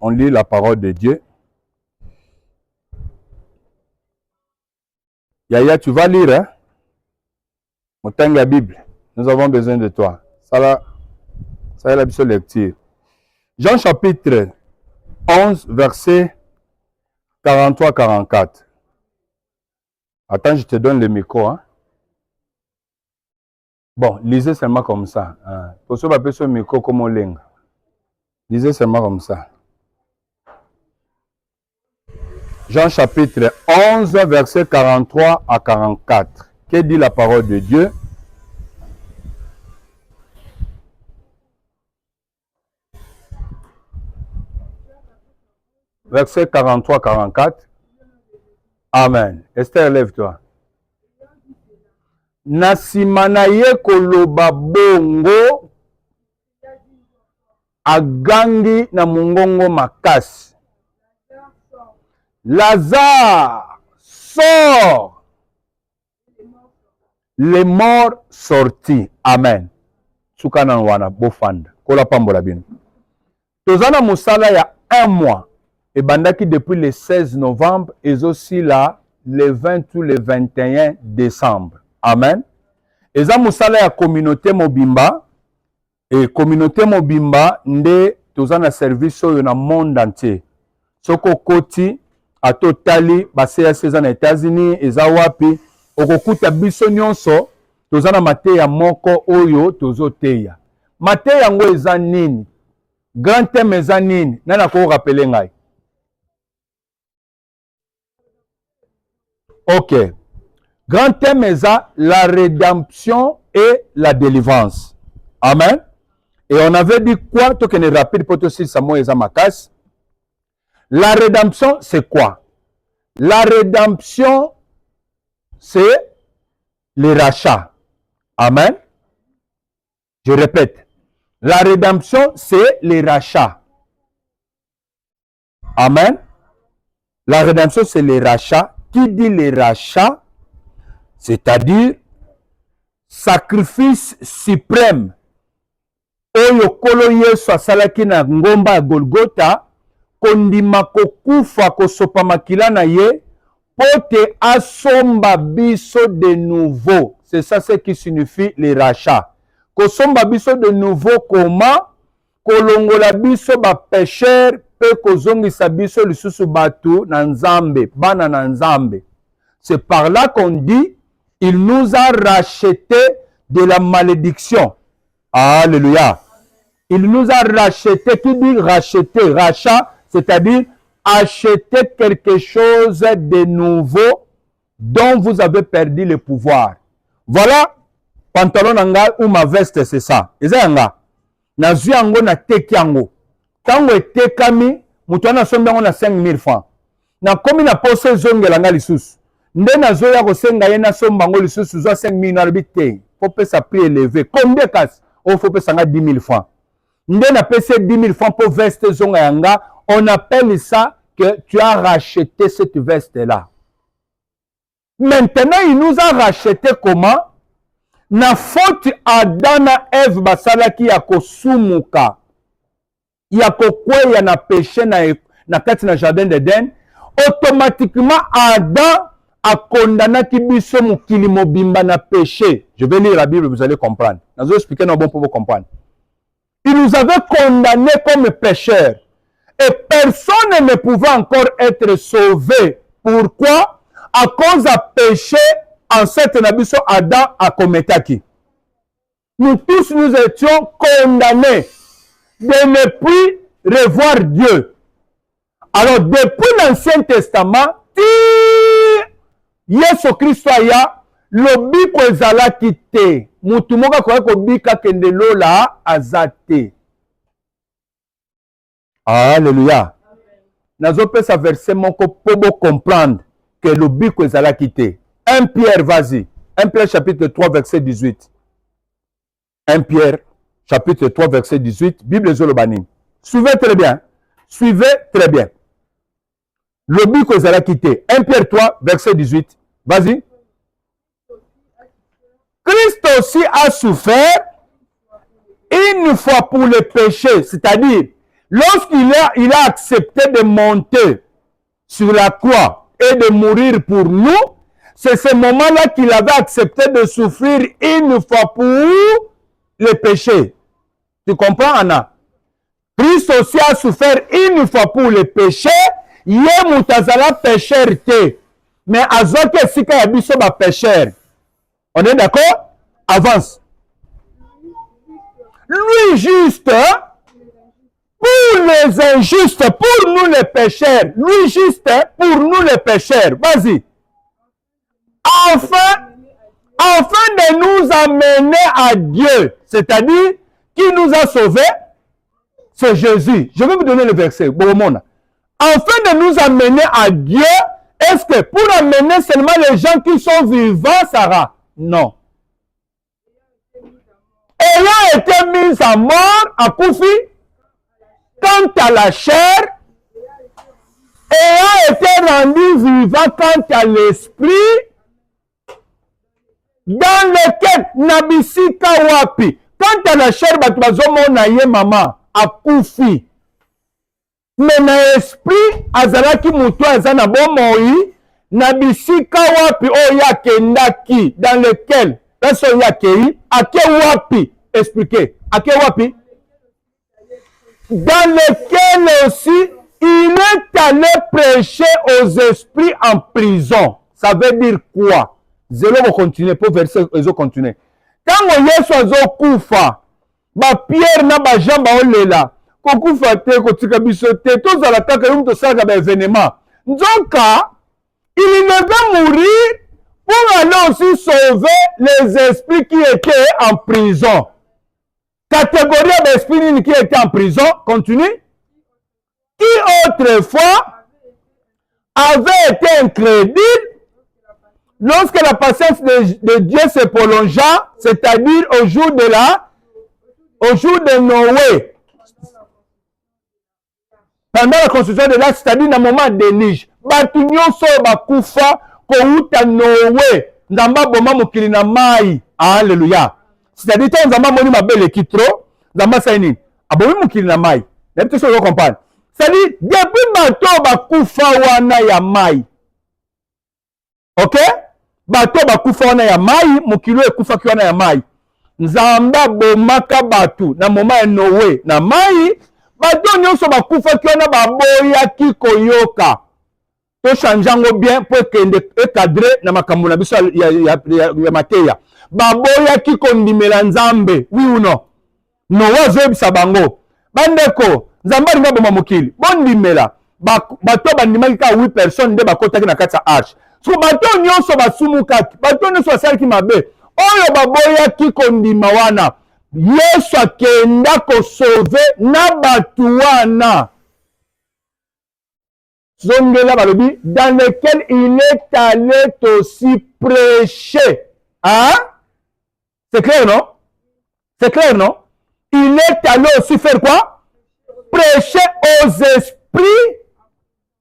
on lit la parole de Dieu. Yaya, tu vas lire, hein? Montagne la Bible. Nous avons besoin de toi. Ça est la lecture. Jean chapitre 11, verset 43-44. Attends, je te donne le micro. Hein? Bon, lisez seulement comme ça. Pour ceux qui appellent ce micro comme on langue. Lisez seulement comme ça. Jean chapitre 11, verset 43 à 44. Que dit la parole de Dieu? Verset 43-44. Amen. Esther, lève-toi. Nasimanaye koloba bongo agangi na mungongo makasi. Lazare, sort. Les morts sortis. Amen. Tsukana wana bofanda. Kola pambola bino. Tozana musala ya 1 mois. Et bandaki depuis le 16 novembre et aussi là le 20 ou le 21 décembre. Amen. Et ça musala ya communauté mobimba. Et communauté mobimba nde tozana service oyo na monde entier. Soko koti atotali baseya seza na États-Unis eza wapi okokuta biso nyonso tozana mateya moko oyo tozoteya. Mateya yango eza nini? Grand thème eza nini? Nana ko rappeler ngai. OK. Grand thème est la rédemption et la délivrance. Amen. Et on avait dit quoi? Tout que ne rapide pour tout si Samuel et Makas. La rédemption, c'est quoi? La rédemption, c'est le rachat. Amen. Je répète. La rédemption, c'est le rachat. Amen. La rédemption, c'est le rachat. Qui dit le rachat? C'est-à-dire sacrifice suprême. Oyo kolo Yesu asalaki na ngomba ya Golgotha kondima kokufa kosopa makila na ye pote asomba biso de nouveau. C'est ça ce qui signifie le rachat. Kosomba biso de nouveau comment? Kolongola biso ba pécheur pe kozongisa biso lisusu batu na Nzambe, bana na Nzambe. C'est par là qu'on dit il nous a racheté de la malédiction. Alléluia. Il nous a racheté. Qui dit racheter? Rachat, c'est-à-dire acheter quelque chose de nouveau dont vous avez perdu le pouvoir. Voilà, pantalon anga ou ma veste, c'est ça. Eza anga. Na zuyango na tekiango. Tango etekami, mutuana sombango na 5000 francs. Na komi na pose zongela nga lisusu. Nde na zoya kosenga ye na sombango lisusu zo 5000 na bité. Faut pas ça prix élevé. Combien casse? Oh, faut pas ça 10 000 francs. Nde na pese 10 000 francs pour veste zonga yanga. On appelle ça que tu as racheté cette veste-là. Maintenant, il nous a racheté comment? Na faute Adana Eve basalaki ya kosumuka. Ya kokweya na péché na kati na jardin d'Éden. Automatiquement, Adam a condamné biso mukili mobimba na péché. Je vais lire la Bible, vous allez comprendre. Je vais expliquer non bon pour vous comprendre. Il nous avait condamnés comme pécheurs. Et personne ne pouvait encore être sauvé. Pourquoi? À cause de péché, ancêtre Nabiso Adam a commetté. Nous tous nous étions condamnés de ne plus revoir Dieu. Alors depuis l'Ancien Testament, Yesu Christ aya lobiko ezalaki te. Mutu moka kwa kobika kende lola azate. Alléluia. Nazo pesa verset moko pobo comprendre que lobiko ezalaki te. 1 Pierre, vas-y. 1 Pierre chapitre 3 verset 18. 1 Pierre chapitre 3 verset 18. Bible Zolobani. Suivez très bien. Suivez très bien. Lobiko ezalaki te. 1 Pierre 3 verset 18. Vas-y. Christ aussi a souffert une fois pour le péché, c'est-à-dire il a accepté de monter sur la croix et de mourir pour nous, c'est ce moment-là qu'il avait accepté de souffrir une fois pour les péchés. Tu comprends, Anna? Christ aussi a souffert une fois pour les péchés. Yé moutazala pécheur te. Mais azoke sika ya biso ba pécheur. On est d'accord? Avance. Lui juste, pour les injustes, pour nous les pécheurs. Lui juste, pour nous les pécheurs. Vas-y. Afin de nous amener à Dieu. C'est-à-dire, qui nous a sauvés? C'est Jésus. Je vais vous donner le verset. Afin de nous amener à Dieu, est-ce que pour amener seulement les gens qui sont vivants, Sarah? Non. Ayant été mis à mort, à Koufi, quant à la chair, ayant été rendu vivant quant à l'esprit, dans lequel Nabisika wapi. Quant à la chair, batubazomona ye mama, à Koufi. Mais na esprit, azalaki mutu azana bomoi, Nabisika wapi, oya kendaki, dans lequel, laso yakei, ake wapi, expliquez, ake wapi. Dans lequel aussi, il est allé prêcher aux esprits en prison. Ça veut dire quoi? Zéro va continuer, pour verser, ils ont continué. Quand on y est sur Koufa, ba Pierre na ba Jean ba olela, ko Koufa te, ko tika bisote, tous à l'attaque, ils ont ça comme événement. Donc, il devait mourir pour aller aussi sauver les esprits qui étaient en prison. Catégorie d'esprits qui étaient en prison, continue. Qui autrefois avait été incrédule. Lorsque la patience de Dieu se prolongea, c'est-à-dire au jour de Noé, pendant la construction de l'arche, c'est-à-dire dans le moment de Lige, Batunyoso bakufa kouta Noé, Nzamba boma mokili na mai, alléluia. C'est-à-dire que Nzamba moni mabele kitro, Nzamba saini, abomi mokili na mai. N'importe ce que vous comprenez. C'est-à-dire depuis bato bakufa wana ya mai. OK? Bato bakufa wana ya mai, mokilo ekufa ki wana ya mai. Nzamba bomaka batu na moma ya Noé na mai, bato nyonso bakufa ki wana baboya ki koyoka. To changeango bien pour kende ekadre na makambo na biso ya mateya. Baboya ki kondimela Nzambe, oui ou non? Noé azobisa bango. Bandeko, Nzamba ringa boma mokili. Bondimela. Bato bandimaki ka 8 personnes nde bakotaki na kati ya arche. So bato nyonso basumukaki, bato nyonso basalaki mabe, oyo baboyaki kondima wana, Yesu akenda kosauve na bato wana. Zongela balobi, dans lequel il est allé aussi prêcher. Hein? C'est clair, non? C'est clair, non? Il est allé aussi faire quoi? Prêcher aux esprits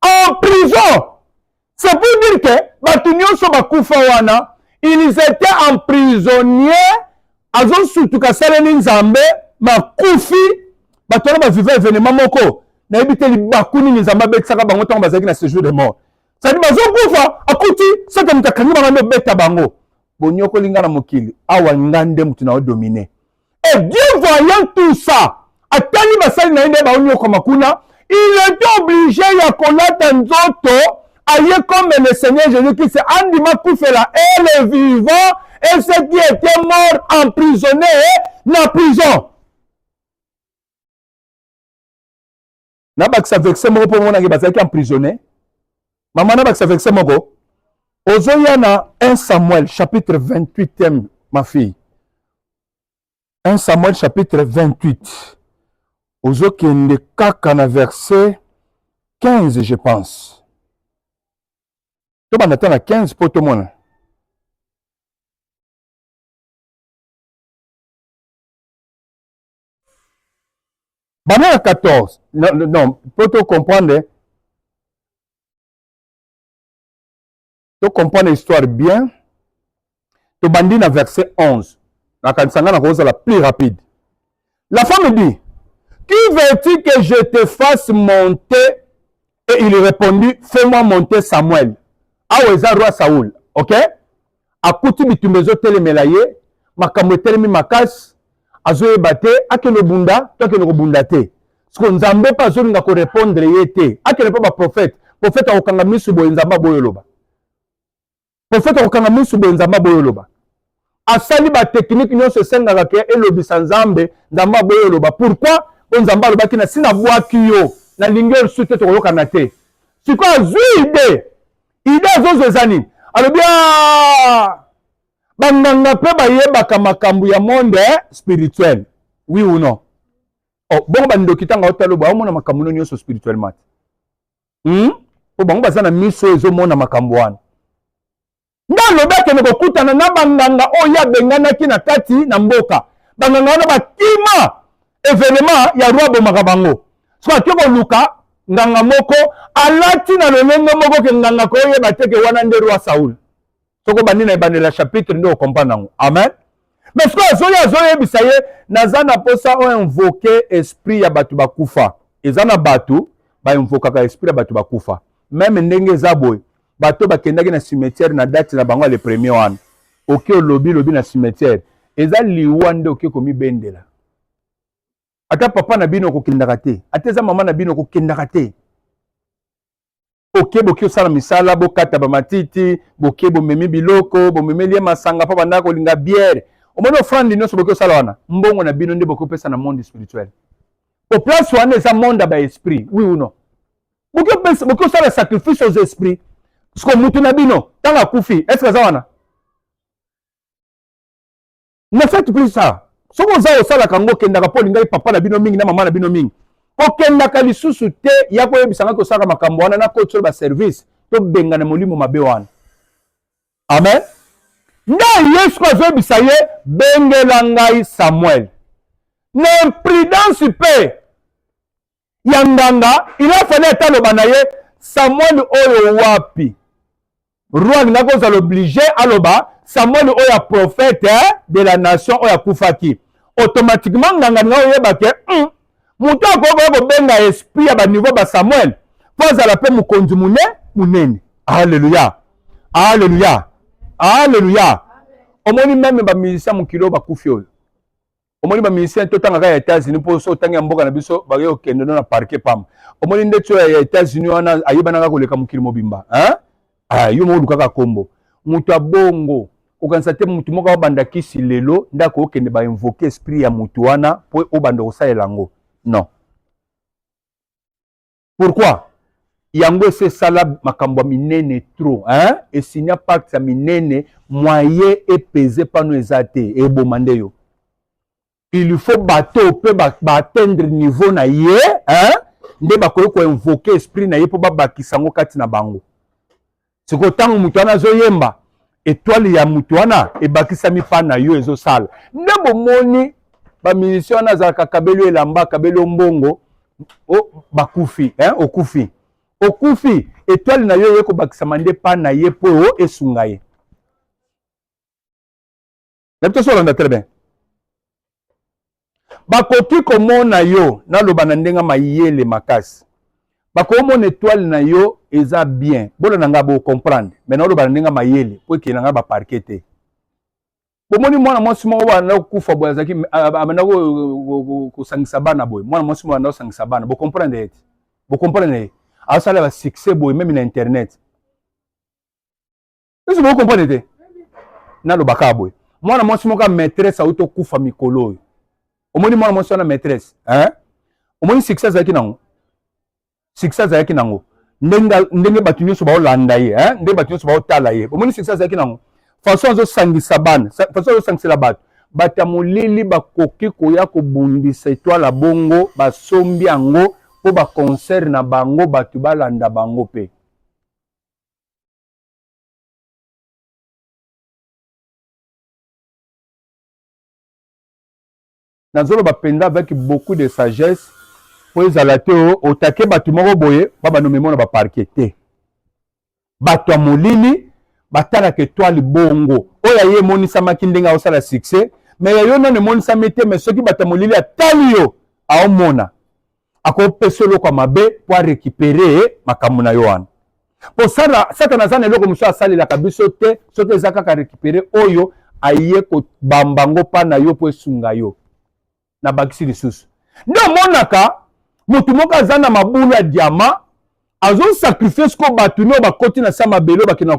en prison. C'est pour dire que Batunyo Soba Koufawana, ils étaient emprisonnés, Azon Sutuka Saleni Nzambe, Makoufi, Batona ba vivre événement moko, na ebité li bakuni Nzamba betsaka bango tango bazaki na séjour de mort. Ça dit Bazon Koufa, akuti, ça te mutakangi bango beta bango. Bonyoko linga na mokili, awa ngande mutu na dominer. Et Dieu voyant tout ça, atali basali na inde ba onyoko makuna, il est obligé ya kolata nzoto. Aïe comme le Seigneur Jésus-Christ, Andima Koufela et les vivants et ceux qui étaient morts emprisonnés dans la prison. Nabaksa vexé moko pour mon qui emprisonné. Maman nabaksa vexé moko. Ozoyana 1 Samuel chapitre 28e, ma fille. 1 Samuel chapitre 28. Ozokende kaka na verset 15, je pense. On attend à 15 pour tout le monde. Banana 14. Non, pour tout comprendre. Pour comprendre l'histoire bien. Tu bandis dans verset 11. La plus rapide. La femme dit, Qui veux-tu que je te fasse monter? Et il répondit, fais-moi monter Samuel. Aweza roi Saoul, ok? Akuti bitumbezo telemela ye, makambo telemi makas, azoye bate, akele bunda, tokele bunda te. Parce que nzambe pa zolinga ko répondre ye te. Akele pa ba prophète, prophète akokanga misu boye nzamba boye loba. Prophète akokanga misu boye nzamba boye loba. Asali ba technique nyonso sengaka ke elobisa nzambe nzamba boye loba. Pourquoi? Nzamba lobaki na sina bwaki yo. Na lingel sute to yokana te. Siko azui ide zozo ezani. Alobia banganga pe bayebaka makambo ya monde spirituel. Oui ou non? Oh, bon bando kitanga otalo ba omona makambo nyonso spirituellement. Po bango bazana miso ezo mona makambo wana. Ndalobeke ne kokutana na banganga oya benganaki na kati na mboka. Banganga wana bakima événement ya roi bomaka bango. Soit que luka nganga moko alati na lolenge moko ke nganga ko yeba teke wana nde roi Saoul. Soko bandi na ebandela chapitre ndo comprendre ngo. Amen. Mais ce que zoya bisaye nazana posa o invoquer esprit ya batu bakufa. Ezana batu ba invoka esprit ya batu bakufa. Même ndenge zaboy bato bakendaki na cimetière na date na bango le premier one. Oke lobi na cimetière. Eza liwa nde oke komi bendela. Ata papa na bino kokendaka te, ateza mama na bino kokendaka te. Oke boki osala misala bokata ba matiti, boke bomemi biloko, bomemeli masanga pa banda kolinga bière. Omona offrande nyonso boki osala wana, mbongo na bino nde boki opesa na monde spirituel. Au place wana eza monde ba esprit, oui ou non? Boki osala sacrifice aux esprits. Parce que mutu na bino, tanga kufi, est-ce que ça wana? Ne faites plus ça. Soko za osala kango kendaka po lingai papa na bino mingi na mama na bino mingi. Okendaka lisusu te ya ko yebisanga ko saka makambo wana na ko tsoba service to benga na molimo mabe wana. Amen. Nda Yesu ko zo bisaye bengela ngai Samuel. N'imprudence pe yanganga il a fallu taloba na ye Samuel oyo wapi. Roi nako za l'obligé aloba Samuel oya prophète de la nation oya kufaki. Automatiquement nganga nga oyeba ke mutu akoko benga esprit ya ba niveau ba Samuel poza la pe mukonzi munene. Alléluia. Alléluia. Alléluia. Omoni même ba musicien mukilo ba kufi oyo. Omoni ba musicien to tanga ya États-Unis po so tanga mboka na biso ba yo kende na parquet pam. Omoni ndeto ya États-Unis wana ayeba na koleka mukili mobimba, yo mo lukaka kombo. Mutu abongo okanisa te mutu moko banda kisi lelo ndako okende ba invoquer esprit ya mutu wana po obanda kosalela ngo. Non. Pourquoi? Yango se sala makambo minene trop, et s'il n'y a pas que ça minene moyen et pesé pas nous ezate et bomande yo. Il faut bateau peut atteindre niveau na ye, nde ba ko invoquer esprit na ye po ba bakisango kati na bango. Siko tango mutu wana zo yemba étoile ya mutu wana ebakisami pa na yo ezo sala. Nde bomoni ba musicien wana zalaka kabelo elamba kabelo mbongo bakufi, okufi. Okufi étoile na yo yeko bakisama nde pa na ye po esunga ye. Nabito so landa très bien. Bakoki komona yo na loba na ndenga mayele makasi. Bakomona étoile na yo eza bien. Bolo nanga bo comprendre. Mais na loba na ndenga mayele po ke nanga ba parquete. Bomoni mwana mwasi moko bana kufa boya zaki amana ko sangisa bana boy. Mwana mwasi moko na sangisa bana. Bo comprendre eti. Bo comprendre. Asala ba succès boy même na internet. Est-ce que vous comprenez? Na loba ka boy. Mwana mwasi moko maîtresse auto kufa mikolo. Omoni mwana mwasi na maîtresse, omoni succès zaki nango. Succès zaki nango. Ndenge batu nyonso ba olanda ye, ndenge batu nyonso ba otala ye. Omoni succès zaki nango. Façon zo sangisa bana, façon zo sangisa batu. Bata molili bakoki koya ko bundisa étoile bongo, ba sombi yango po ba concert na bango batu balanda bango pe. Nazolo bapenda avec beaucoup de sagesse pour ezalate o take batu moko boye baba no memona ba parquete. Batu amolili batala ke toile bongo. Oya ye monisa makindenga osala succès, mais yo non monisa mete mais soki batu amolili atali yo aomona. akopesa eloko ya mabe po arécupere makambo na yo wana. Po Satana aza na eloko mosusu asalelaka biso te soki eza kaka récupere oyo aye kobamba ngo mpa na yo po esunga yo na bakisi lisusu. Nde omonaka motu moko aza na mabulu ya diama azosacrifie siko bato nio bakoti na sa mabele bakenda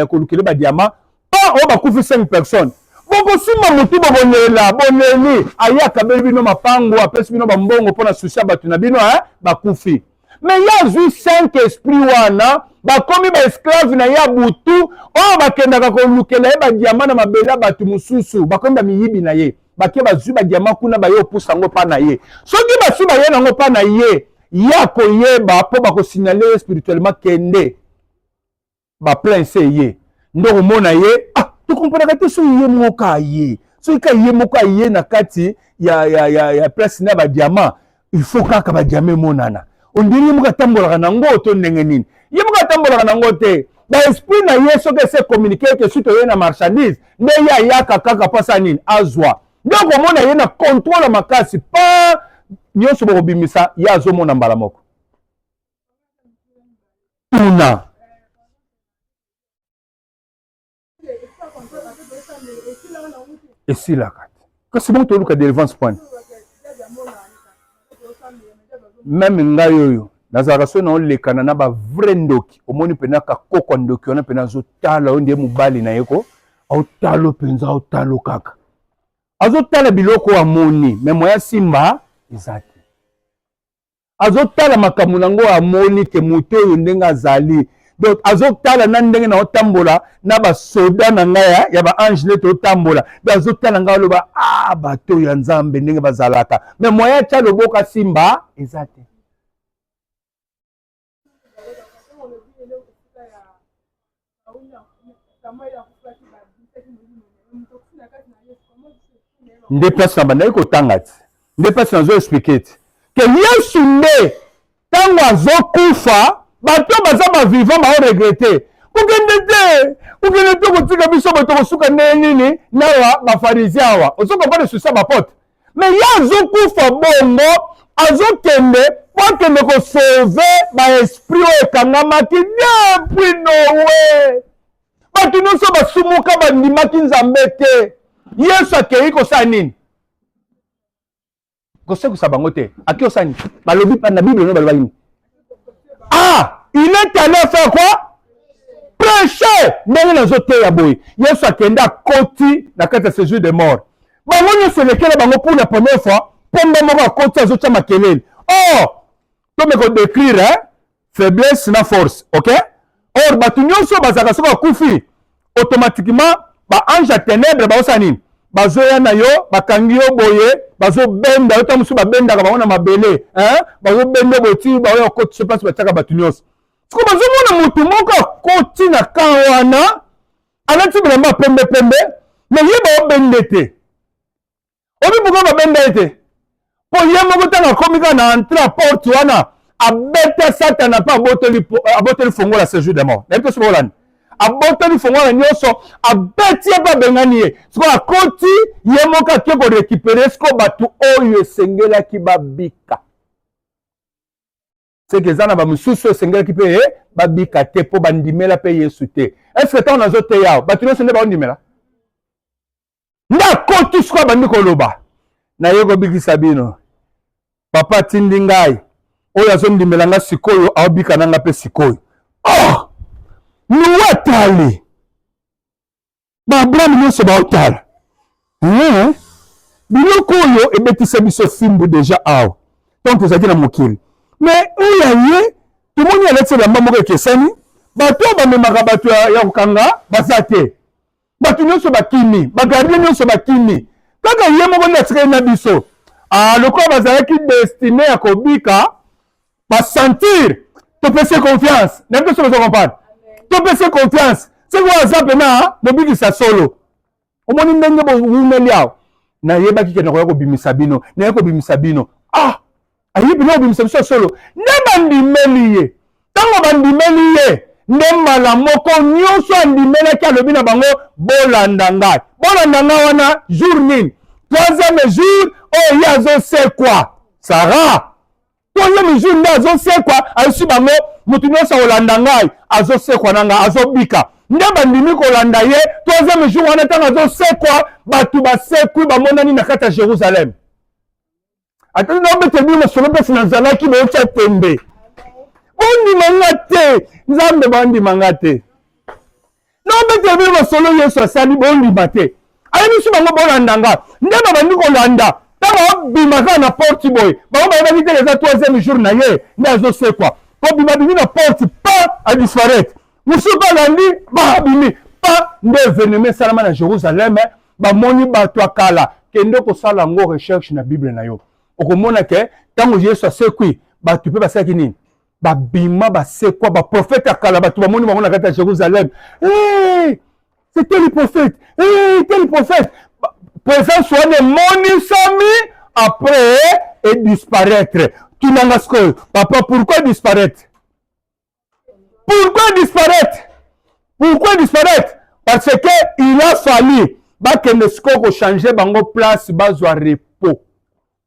kolukela badiama mpa oyo bakufi 5 personnes. Bokosima motu bobolela boneli aye akabeli bino mapango apesi bino bambongo mpona susi ya bato na bino bakufi. Me ya azwi 5 esprit wana bakomi baesclave na ya butu oyo bakendaka kolukela ye badiama na mabele ya bato mosusu bakomi bamiyibi na ye bakie bazwi badiama kuna baye opusa yango mpa na ye. Soki basi baye nango mpa na ye ya koyeba mpo bakosignale ye spirituellement kende baprince ye ndo komona ye tokomponaka te so ye moko aye soki ka ye moko aye na kati ya place na badiama il faut kaka badiama emonana ondiri ye moko atambolaka nango to ndenge nini ye moko atambolaka nango te baesprit na ye soki ese communiquer ke suite oye na marchandise nde ye ayaka kaka mpasa nini azwa nde komona ye na contrôle makasi pa nyonso bokobimisa ye azomona mbala moko tuna esilaka te kasi bongo toluka délivrance point meme ngai oyo nazalaka so na olekana na bavrai ndoki omoni mpena kakokwa ndoki wana mpena azotala oyo ndiye mobali na ye ko aotala mpenza aotala kaka azotala biloko amoni me moya simba eza te azotala makambo nango amoni ke moto oyo ndenge azali donc azotala na ndenge na otambola na basoda na ngai ya baange nde totambola mpe azotala ngai aloba bato ya nzambe ndenge bazalaka me moya tya loboka simba eza te. Nde place na bandaki kotanga ti nde place nazo explike ti ke Yesu nde ntango azokufa bato baza bavivant baoregrete kokende te kotika biso bato kosuka ndenge nini nawa bafarisien awa osoka mpa de susa bapote me ye azokufa bongo azokende po akende kosauve baesprit oyo ekangamaki depuis Noe bato nyonso basumuka bandimaki nzambe te Yesu akei kosala nini kosekusa bango te aki osala nini balobi na Bible no baloba nini il est allé faire quoi prêcher ndenge nazoteya boye Yesu akende akoti na kati ya séjour de mort bango nyonso elekele bango pour la première fois pombe moko akoti azotya makelele tomeko décrire faiblesse na force ok or bato nyonso bazalaka soki bakufi automatiquement baange ya ténèbre baosala nini bazoya na yo bakangi yo boye bazobenda yo ta mosusu babendaka bango na mabele bazobenda boti baoyo akoti so place batiaka bato nyonso siko bazomona motu moko akoti na kan wana alati bilamba pembe me ye baobende te obi pourkoi babenda ye te mpo ye moko ntango akomi kaka na entre ya porte wana abeta satana mpe aboteli fongola séjour de mort nayebi te so baolani aboteli fongola nyonso abeti ye mpe abengani ye sikoyo akoti ye moko ake korécupere sikoyo bato oyo esengelaki babika seke eza na bamosusu esengelaki mpe babika te mpo bandimela mpe Yesu te eske ntango nazoteya awa bato nyonso nde baondimela nde akoti sikoyo abandi koloba naye kobikisa bino papa atindi ngai oyo azondimela nga sikoyo aobika na nga mpe sikoyo nuwa atali baabrahamu nyonso baotala biloko oyo ebetisa biso fimbu deja awa ntango tozalaki na mokili me oyo aye tomoni alati elamba moko ekesani bato oyo bamemaka bato ya kokanga baza te bato nyonso bakimi bagardien nyonso bakimi kaka ye moko nde atikali na biso lokola bazalaki destine ya kobika basentir topesi confiance nayebi te so bozo comprendre topesi confiance seki oyo aza mpena mobikisa solo omoni ndenge bowumeli awa nayebaki ke nakoya kobimisa bino naye kobimisa bino ayebi na kobimisa biso solo nde bandimeli ye ntango bandimeli ye nde mbala moko nyonso andimelaki alobi na bango bolanda ngai wana jour nini 3e jour oyo ye azosekwa Sara troisième jour nde azosekwa ayusi bango motu nyonso akolanda ngai azosekwa na ngai azobika nde bandimi kolanda ye troisième jour wana ntango azosekwa bato basekwi bamonani na kati ya Jérusalem atali naobete bino masolo mpesi nazalaki boyotya tembe bondimanga te nzambe bandimanga te naobete bino masolo Yesu asali bondima te ayebisi bango bolanda nga nde babandi kolanda ntango abimaka na porte boye bango bayebaki te eza troisième jour na ye nde azosekwa kobima na porte pa adisparaître mosusu balandi babimi pa nde événement esalama na Jérusalem bamoni bato akala kende kosala yango recherche na Bible na yo okomona ke ntango Yesu asekwi bato mpe basalaki nini babima basekwa baprofete akala bato bamoni bango na kati ya Jérusalem c'était le prophète tel prophète présence wana emonisami après et disparaître tunanga sikoyo papa pourquoi disparaître pourquoi disparaître parce que il a fallu bakende sikoyo kochanger bango place bazwa repos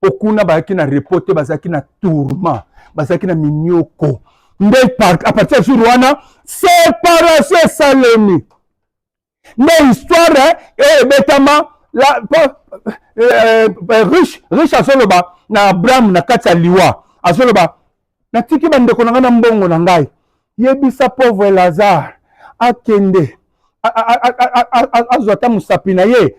okuna bazalaki na repos te bazalaki na tourment bazalaki na minioko nde à partir ya jour wana séparation esalemi nde histoire ebetama riche azoloba na Abraham na kati ya liwa azoloba natiki bandeko na ngai na mbongo na ngai yebisa pauvre Lazare akende azwa ata mosapi na ye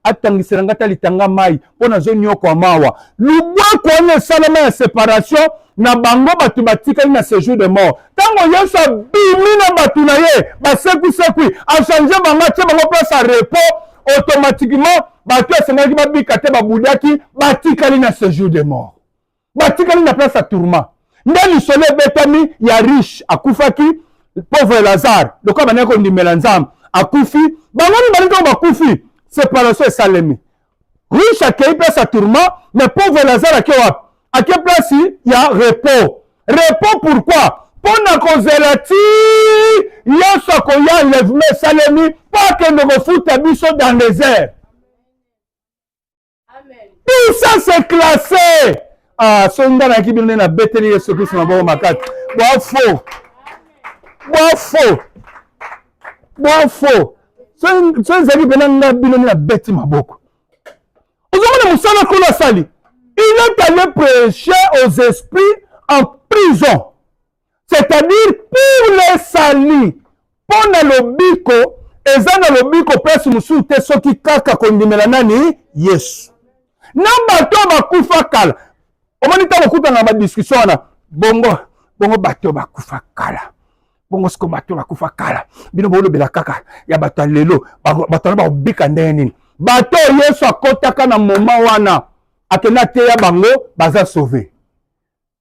atangisela ngai ata litanga mai mpo nazonioka mawa lubwaku wana esalama ya séparation na bango bato batikali na séjour de mort ntango Yesu abimi na bato na ye basekwisekwi achange bango atie bango place ya repos automatiquement bato esengaki babika te babudaki batikali na séjour de mort batikali na place ya tourment nde lisolo ebetami ya riche akufaki pauvre Lazare lokola bandaki kondimela nzambe akufi bango mibali ntango bakufi séparation esalemi riche akei place ya tourment mais pauvre Lazare ake wapi ake place ya repos pourquoi mpona kozela ti Yesu akoya enlèvement esalemi mpo akende kofuta biso dans les airs. Tout ça c'est classé. So nga na kibino na beteli Yesu Kristo na bo makati. Boafo. So nzali bena nga bino na beti maboko. Ozomona musala kola sali. Il est allé prêcher aux esprits en prison. C'est-à-dire pour les salis. Pour na lobiko, eza na lobiko pesi musu te soki kaka kondimela nani Yesu. Na bato bakufa kala. Omoni ta bakuta na ba discussion na bongo bato bakufa kala. Bongo siko bato bakufa kala. Bino bolo bela kaka ya bato lelo bato na ba bika ndeni. Bato Yesu akotaka na moment wana akena te ya bango baza sauvé.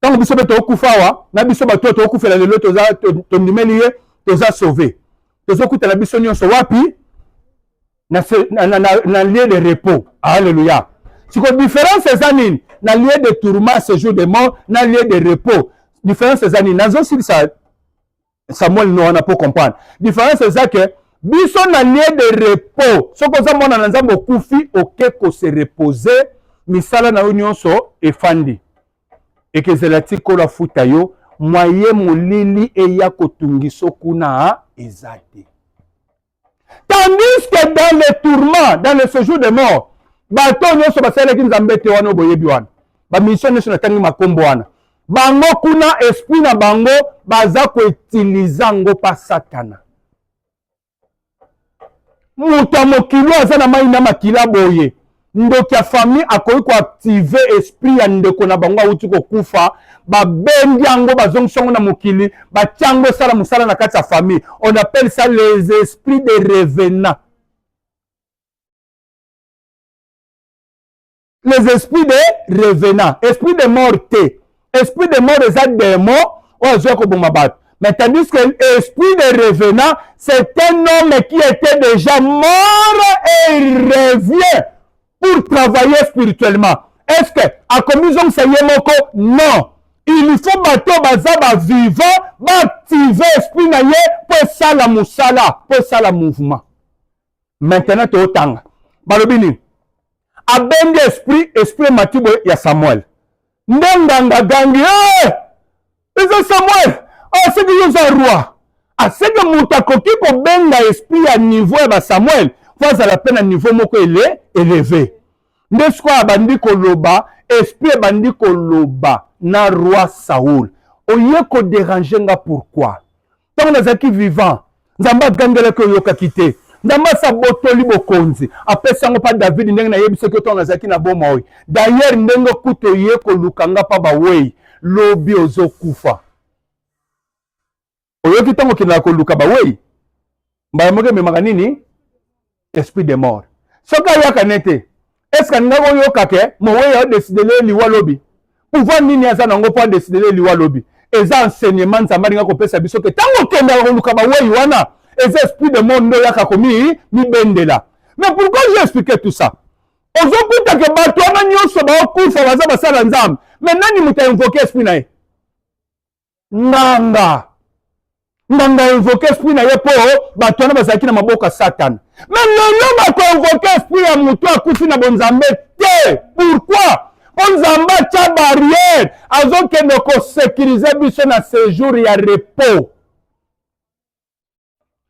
Tango biso beto okufawa na biso bato to okufela lelo toza tondimeli ye toza sauvé. Tozo kuta na biso nyonso wapi na lieu de repos. Alléluia. Siko différence eza nini na lieu de tourment séjour de mort na lieu de repos. Différence eza nini nazo sili ça Samuel no wana po comprendre. Différence eza que biso na lieu de repos soko za mona na nzambo okufi okeko se reposer misala na nyonso efandi. Ekezelati kola futa yo mwaye molili eya kotungiso kuna ezate. Tandis que dans le tourment, dans le séjour de mort, bato nyonso basalaki nzambe te wana boyebi wana. Ba mission nyonso na tangi makombo wana. Bango kuna esprit na bango baza ko utiliser ngo pa satana. Muta mokilo aza na mai na makila boye. Ndoki ya famille akoyi ko activer esprit ya ndeko na bango awuti ko kufa babendi yango bazongso na mokili batiango sala musala na kati ya famille. On appelle ça les esprits de revenants. Les esprits de revenants, esprit de morté. Esprit de mort eza démon o zo ko bomba. Mais tandis que l'esprit de revenant, c'est un homme qui était déjà mort et il revient pour travailler spirituellement. Est-ce que à commission sayemoko? Non. Il faut bato bazaba vivant, activer esprit na ye pour ça la musala, pour ça la mouvement. Maintenant to tanga. Balobini. Abendi esprit matibo ya Samuel. Ndenganga gangi, c'est Samuel. Ah, c'est que je suis roi. Ah, c'est que Moutakoki ko benga esprit à niveau ya Samuel. Faut à la peine à niveau moko élevé. N'est-ce quoi bandi koloba, esprit bandi koloba na roi Saoul. Oye ko déranger nga pourquoi? Tant nazaki vivant, nzamba gangela ko yoka kité. Nzamba sabotoli bokonzi. Apesa ngo pa David ndenge na yebise ko tant nazaki na bomoi. D'ailleurs ndenge kuto ye ko lukanga pa ba wei. Lobi ozo kufa. Oyoki tango kina ko luka ba wei. Mba moke me maganini esprit de mort. Soka yaka nete. Est-ce que nga go yoka ke mo wei a décider le liwa lobi. Pouvoir nini aza nango po décider le liwa lobi. Eza enseignement nzamba nga ko pesa biso ke tango kenda ko luka ba wei wana. Eza esprit de mort ndo yaka komi mi bendela. Mais pourquoi j'ai expliqué tout ça? Ozo kuta ke bato wana nyonso ba okufa baza basala nzambe. Mais nani muta invoquer esprit na ye? Nanga invoquer esprit na ye po bato wana bazalaki na maboka Satan. Mais lelo bako invoquer esprit ya mutu akufi na bonzambe te. Pourquoi? Bonzamba cha barrière azokende ko sécuriser biso na séjour ya repos.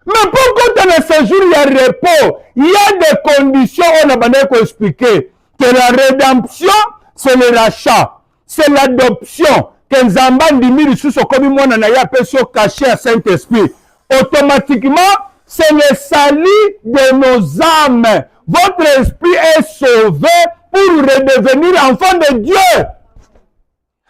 Mais pourquoi dans le séjour il y a repos? Il y a des conditions on a besoin de expliquer que la rédemption c'est le rachat, c'est l'adoption. Que Nzamba ndimi sous comme moi na ya peso caché à Saint-Esprit. Automatiquement, c'est le salut de nos âmes. Votre esprit est sauvé pour redevenir enfant de Dieu.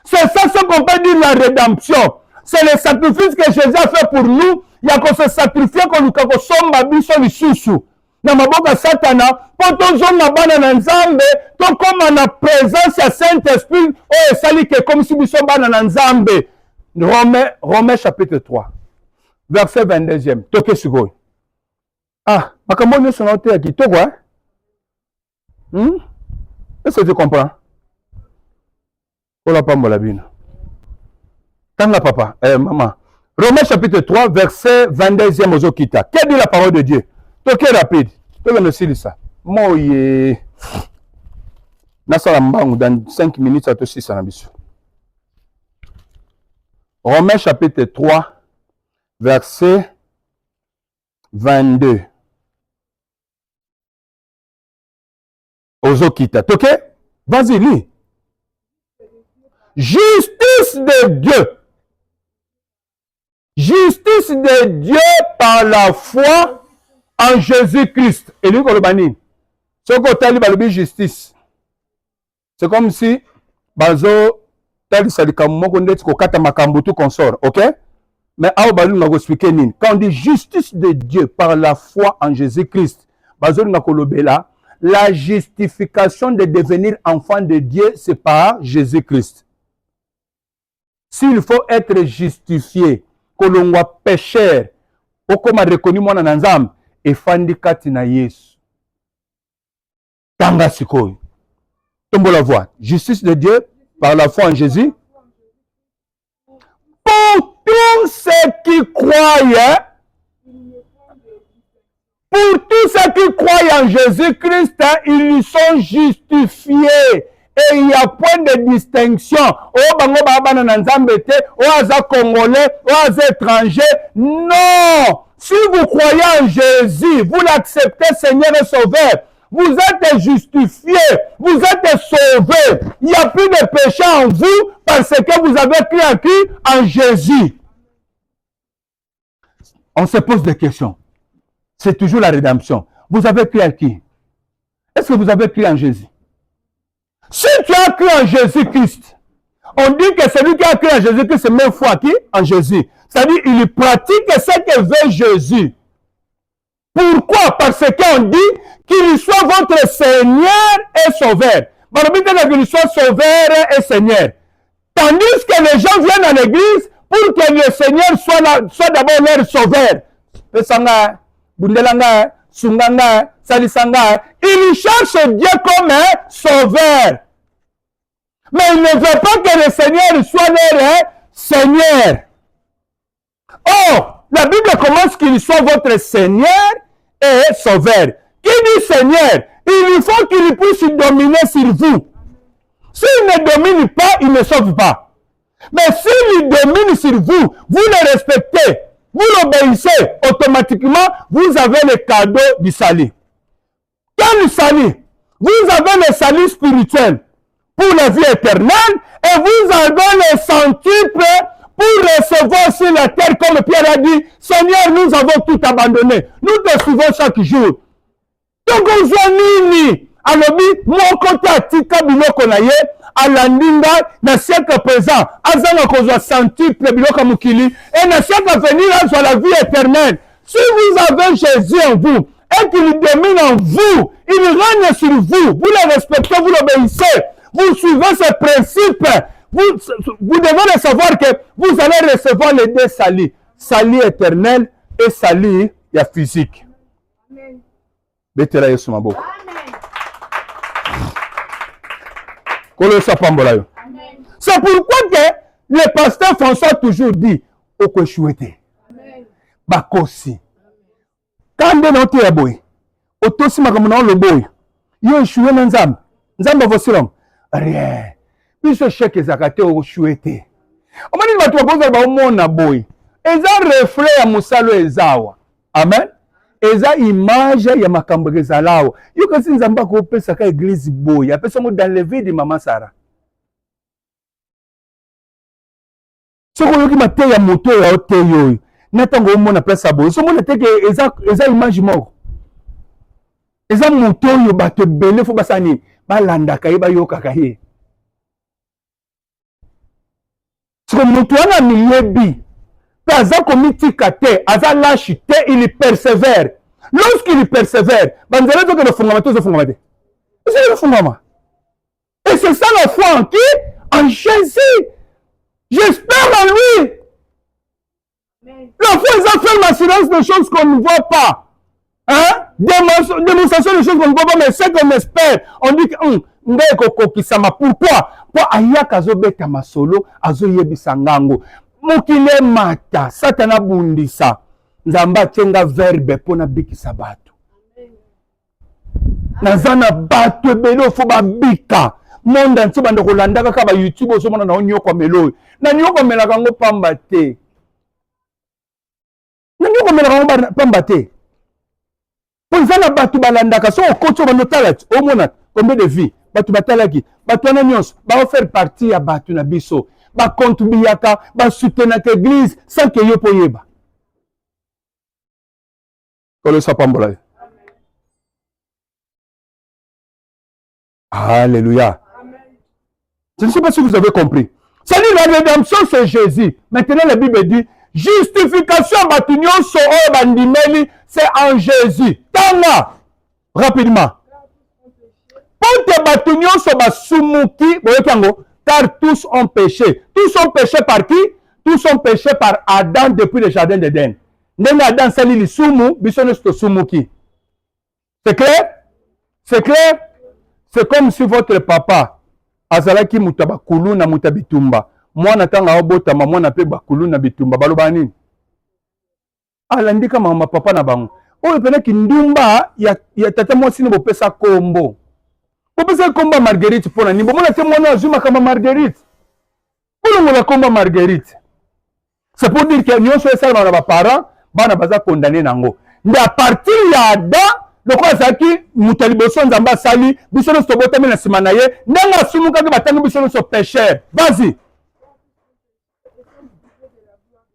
C'est ça ce qu'on peut dire la rédemption. C'est le sacrifice que Jésus a fait pour nous. Il y a qu'on se sacrifie qu'on nous somba biso lisusu. Na maboka Satana, pour ton zone na bana na Nzambe, to comme na présence ya Saint-Esprit, oh sali que comme si biso bana na Nzambe. Romains chapitre 3, verset 22e. Toke sikoy. Ah, makambo nyo sonote ya kitoko hein? Est-ce que tu comprends? Ola pambola bino. Tanga papa, maman. Romains chapitre 3, verset 22e ozokita. Que dit la parole de Dieu? Toke rapide. Toke no silisa. Moye. Nasala mbangu dans 5 minutes à tout 6 na biso. Romains chapitre 3, verset 22. Ozokita. Toke? Vas-y, lis. Justice de Dieu. Justice de Dieu par la foi en Jésus-Christ. Et lui, Kolobani. Ce qu'on t'a justice. C'est comme si, bazo, tali salikamu, kata makambutu consort. Ok? Mais, quand on dit justice de Dieu par la foi en Jésus-Christ, bazo, la justification de devenir enfant de Dieu, c'est par Jésus-Christ. S'il faut être justifié, que l'on soit pécheur, ou comme a reconnu mon ananzam, et fandi katina Yesu. Tanga sikoy. Tombe la voix. Justice de Dieu par la foi en Jésus. Pour tous ceux qui croient, pour tous ceux qui croient en Jésus-Christ, ils sont justifiés. Et il y a point de distinction. Oh, bango baba na nzambe te, oh aza congolais, oh aza étranger. Non! Si vous croyez en Jésus, vous l'acceptez Seigneur et Sauveur. Vous êtes justifiés, vous êtes sauvés. Il n'y a plus de péché en vous parce que vous avez cru en qui? En Jésus. On se pose des questions. C'est toujours la rédemption. Vous avez cru en qui? Est-ce que vous avez cru en Jésus? Si tu as cru en Jésus-Christ, on dit que celui qui a cru en Jésus-Christ, c'est même foi qui? En Jésus. C'est-à-dire, il pratique ce que veut Jésus. Pourquoi? Parce qu'on dit qu'il soit votre Seigneur et Sauveur. Qu'il soit Sauveur et Seigneur. Tandis que les gens viennent à l'église pour que le Seigneur soit d'abord leur Sauveur. Il cherche Dieu comme un Sauveur. Mais il ne veut pas que le Seigneur soit leur Seigneur. Or, la Bible commence qu'il soit votre Seigneur et Sauveur. Qui dit Seigneur? Il faut qu'il puisse dominer sur vous. S'il ne domine pas, il ne sauve pas. Mais s'il domine sur vous, vous le respectez, vous l'obéissez, automatiquement, vous avez le cadeau du salut. Quel salut? Vous avez le salut spirituel pour la vie éternelle et vous avez le centuple pour recevoir sur la terre, comme Pierre a dit, Seigneur, nous avons tout abandonné. Nous te suivons chaque jour. Donc, on voit nini. Alors, mon côté à tika biloko na ye, à l'andinga, na siècle présent, azanga kozwa centuple biloko mukili, et na siècle venir, azwa la vie éternelle. Si vous avez Jésus en vous, et qu'il domine en vous, il règne sur vous, vous le respectez, vous l'obéissez, vous suivez ce principe, vous devez le savoir que vous allez recevoir les deux saluts, salut éternel et salut physique. Amen. C'est pourquoi que le pasteur François toujours dit au Kouchouete, Bakosi, quand on est à boy, au tosi makamuna le boy, yo échoué dans Nzam, Nzam vosilam, rien. Puis ce chèque zakate au chouete. On m'a dit que tu vas poser au monde à boy. Et ça reflet à Moussalo et Zawa. Amen. Et ça image ya makambo gezalao. Yo kasi Nzamba ko pesa ka église boy. Après ça dans le vide de maman Sarah. Ce qu'on y mate ya moto ya oteyo. Natango o mona pesa boy. So mona teke eza image moko. Eza moto yo bato belé fo basani. Balanda ka yeba yo kakaye. Ce que moto na miyebi. Aza komitika te, aza lâche te, il persévère. Lorsqu'il persévère, banzela to que le fondament se fondament. C'est le fondament. Et c'est ça la foi en qui? En Jésus. J'espère en lui. La foi, ça fait l'assurance de choses qu'on ne voit pas. Hein? Démonstration de choses qu'on ne voit pas, mais c'est qu'on espère. On dit que pourquoi? Pour Ayak azobeta masolo, azoyebisa ngango. Mokile mata, satana bundisa. Nzamba tyenga verbe pona bikisa batu. Nazana batu belo fo ba bika. Monde nti bando kolanda kaka ba YouTube ozomona na onyoko melo. Na nyoko mela kango pamba te. Na nyoko mela kango pamba te. Ponzana batu balanda ka so okoto bando talat omona combien de vie batu batalaki. Batu na nyonso ba faire partie ya batu na biso. Ba contribuaka, ba soutenir l'église sans que yo poyeba. Kolo sapambola. Alléluia. Amen. Je ne sais pas si vous avez compris. C'est la rédemption, c'est Jésus. Maintenant, la Bible dit justification batunyo so o bandimeli, c'est en Jésus. Tanga rapidement. Pour te batunyo so basumuki, boyekango. Car tous ont péché. Tous ont péché par qui? Tous ont péché par Adam depuis le jardin d'Éden. Même Adam sali li sumu, bisono sto sumuki. C'est clair? C'est clair? C'est comme si votre papa azalaki mutaba kuluna mutabitumba. Mwana tanga obotama mwana pe bakuluna bitumba baloba nini? Alandika mama papa na bango. Oyo penaki ndumba ya tata mwasi ne bopesa kombo. Pourquoi combat Marguerite pour un bon témoignage Zuma comme Marguerite? Pour le combat Marguerite. C'est pour dire que nous sommes seulement nos parents, bana baza condamné nango. Mais à partir de le quoi ça qui mutaliboson zamba sali, bisono sobota mena simanaye, nanga sumuka ke batango bisono so pécheur. Vas-y.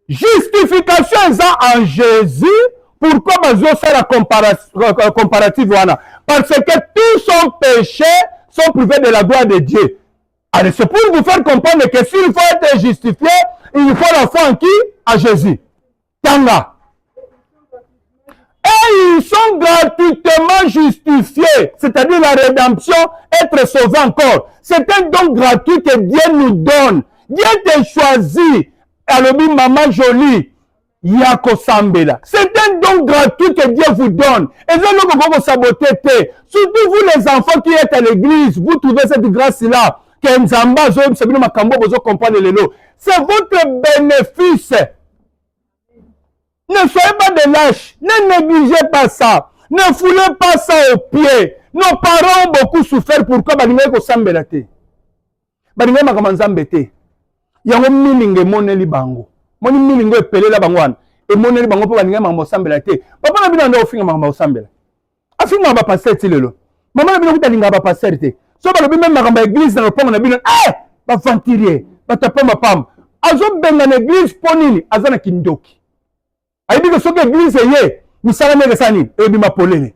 Justification ça en Jésus. Pourquoi bazo faire la comparative wana? Parce que tous sont péchés, sont privés de la gloire de Dieu. Alors c'est pour vous faire comprendre que s'il faut être justifié, il faut la foi en qui? À Jésus. Tanga. Et ils sont gratuitement justifiés. C'est-à-dire la rédemption, être sauvé encore. C'est un don gratuit que Dieu nous donne. Dieu te choisit. Alors, maman jolie. Yako Sambela. C'est un don gratuit que Dieu vous donne. Et ça, nous pouvons saboter. Surtout vous les enfants qui êtes à l'église, vous trouvez cette grâce-là. C'est votre bénéfice. Ne soyez pas de lâches. Ne négligez pas ça. Ne foulez pas ça aux pieds. Nos parents ont beaucoup souffert. Pourquoi Sambela? balinga makambo nzambe te yango milinga emoneli bango moni milinga epelela bango wana emoneli bango mpo balinga makambo osambela te papa na bino anda ofinga makambo osambela afinga bapaster ti lelo mama na bino kuta alinga bapaster te so balobi meme makambo ya eglise na lopango na bino baventurier batapambapamba azobenga na eglise mpo nini aza na kindoki ayebi ke soki eglise eye misala ndenge esa nini eyebima polele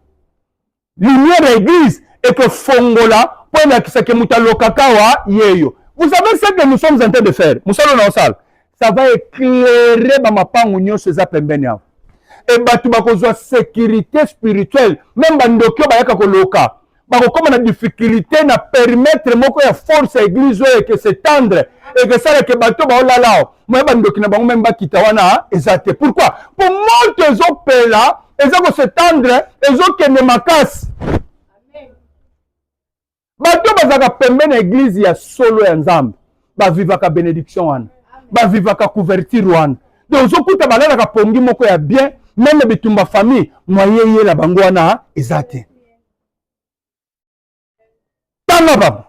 lumière ya église ekofongola mpo elakisaki moto alokaka awa yeyo. Vous savez ce que nous sommes en train de faire mosala na osala ça va éclairer bamapangu nyonso eza pembeni awa e bato bakozwa sécurité spirituelle même bandoki oyo bayaka koloka bakokoma na difficulté na permettre moko ya force ya église oyo eke s'étendre ekesaleke bato baolala awa moye bandoki na bango meme bakita wana eza te. Pourquoi? Po moto ezopela eza kosetendre ezokende makasi bato bazalaka pembeni na église ya solo ya nzambe bavivaka bénédiction wana bavivaka couverture wana donc ozokuta balalaka pongi moko ya bien meme bitumba famille mwayeyela bango wana eza te tanga baba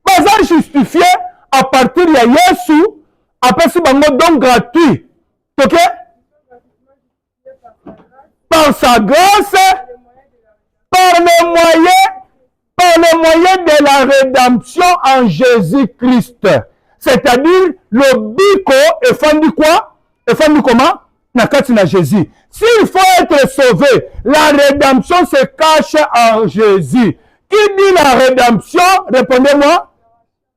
baza justifié à partir ya Yesu apesi bango don gratuit toke par sa grâce par le moyen de la rédemption en Jésus-Christ. C'est-à-dire, le biko efandi quoi? Efandi comment? Nakati na Jésus. S'il faut être sauvé, la rédemption se cache en Jésus. Qui dit la rédemption? Répondez-moi.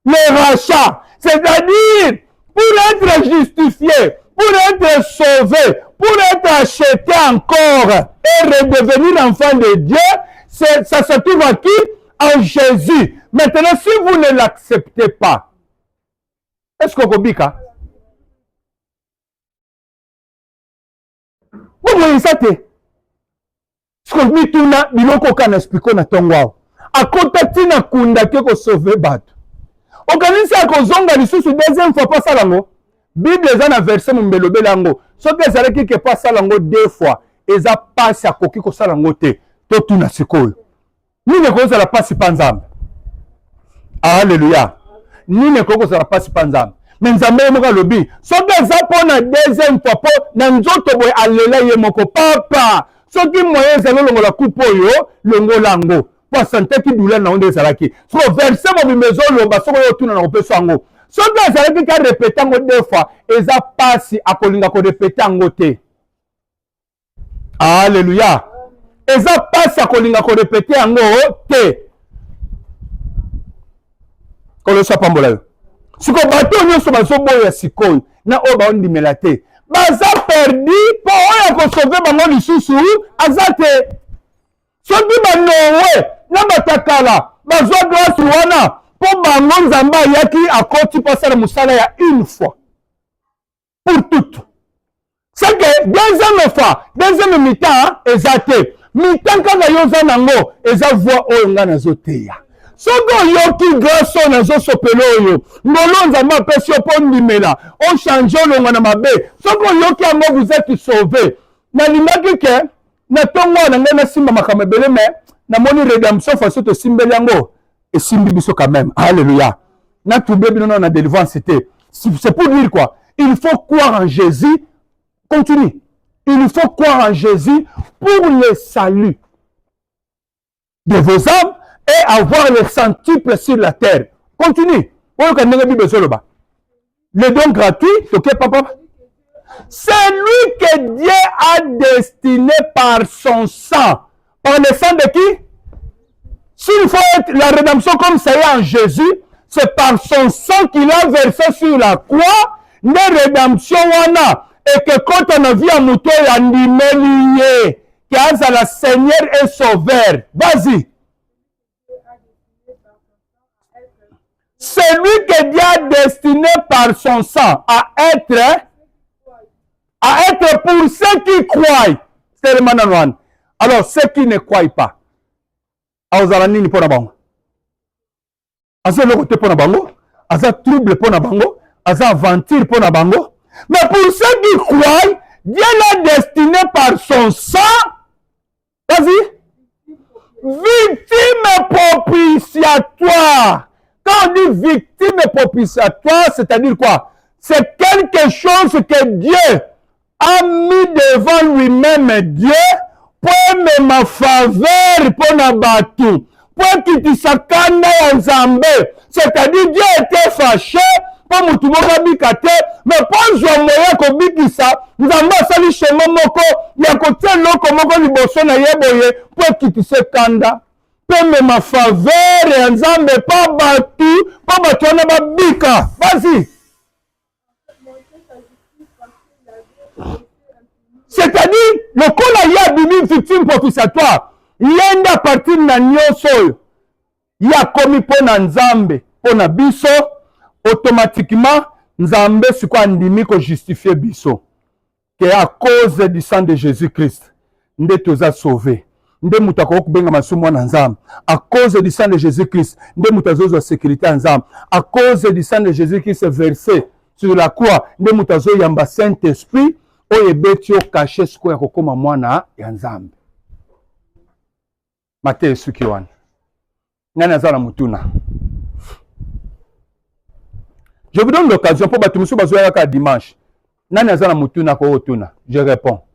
Le rachat. C'est-à-dire, pour être justifié, pour être sauvé, pour être acheté encore et redevenir enfant de Dieu, ça se trouve à qui? En Jésus. Maintenant, si vous ne l'acceptez pas, est-ce que vous bika? Vous voyez ça? Ce que vous tuna biloko kana expliquer na tongwao. Akotati na kunda ke ko sauver bato. Okanisa ko zonga lisusu deuxième fois pas salango. Bible eza na verset mbelobela yango. Soki ezalaki ke pas salango deux fois, eza passe akoki ko salango te. To tuna sikoyo. Nini koza la pasi panzambe? Alléluia. Nini koza la pasi panzambe? Mais nzambe moka lobi. Soki eza pona deuxième fois po na nzoto boy alela ye moko papa. Soki moyen zalo longo la coupe yo longo lango. Po santé ki douleur na onde ezalaki. So verset mo bimezo loba soko yo tuna na kopeso yango. Soki ezalaki ka répéter ngo deux fois, eza pasi akolinga ko répéter yango te. Alléluia. Eza pasi akolinga ko répéter yango te. Kolo sa pambola yo. Siko bato nyonso bazoboya ya sikoyo na oyo baondimela te. Baza perdi po oyo ko sauver bango lisusu aza te. Soki banowe na batakala bazwa grâce wana po bango nzambe ayaki akoti pasala musala ya une fois pour toutes. C'est que deuxième fois, deuxième mi-temps eza te. Mi-temps kaka yo za nango eza voix oyo nga nazoteya. Soki oyoki grâce oyo nazosopela oyo ngolo nzambe apesi yo mpo ndimela ochange olonga na mabe. Soki oyoki yango vous êtes sauvé. Nalingaki ke na ntongo wana ngai nasimba makambo ebele me namoni rédemption façon tosimbeli yango esimbi biso quand même. Alléluia. Na trouble bino na délivrance te. C'est pour dire quoi? Il faut croire en Jésus. Continue. Il faut croire en Jésus pour le salut de vos âmes et avoir le centuple sur la terre. Continue. Le don gratuit, ok papa? C'est lui que Dieu a destiné par son sang. Par le sang de qui? S'il faut être la rédemption comme ça est en Jésus, c'est par son sang qu'il a versé sur la croix, une rédemption wana. Et que quand on a vu un mouton, il a nimelié, qui a la Seigneur et Sauveur. Vas-y. C'est lui que Dieu a destiné par son sang à être pour ceux qui croient. C'est le mananouan. Alors, ceux qui ne croient pas. Aozalanini pour Nabango. Aza le côté pour Nabango. Aza trouble pour Nabango. Aza aventure pour Nabango. Mais pour ceux qui croient, Dieu l'a destiné par son sang. Vas-y. Victime propitiatoire. Quand on dit victime propitiatoire, c'est-à-dire quoi? C'est quelque chose que Dieu a mis devant lui-même Dieu pour ma faveur pour Nabatu, pour qu'il te sakanda ya Nzambe. C'est-à-dire Dieu était fâché pour Mutumoka Bikate, mais pour Jomoya Kobikisa, Nzambe asali chemin moko, ya kote loko moko liboso na yeboye, pour qu'il te sakanda. Pour ma faveur ya Nzambe, pas batu, pas batu wana babika. Vas-y. C'est-à-dire, le col a une victime propitiatoire. Il y a une partie de nyonso. Il y a commis pour Nzambe, pour na biso, automatiquement, Nzambe c'est quoi ndimi ko justifier biso. Que à cause du sang de Jésus-Christ, nous sommes sauvés. Nous sommes à cause du sang de Jésus-Christ, nous sommes en sécurité ensemble. À cause du sang de Jésus-Christ versé sur la croix, nous sommes en Saint-Esprit. Oye betio caché ce qu'on a comme mwana ya Nzambe. Mateus sukiwan. Nani azala mutuna. Je vous donne l'occasion pour batumusu bazoya ka dimanche. Nani azala mutuna ko otuna. Je réponds.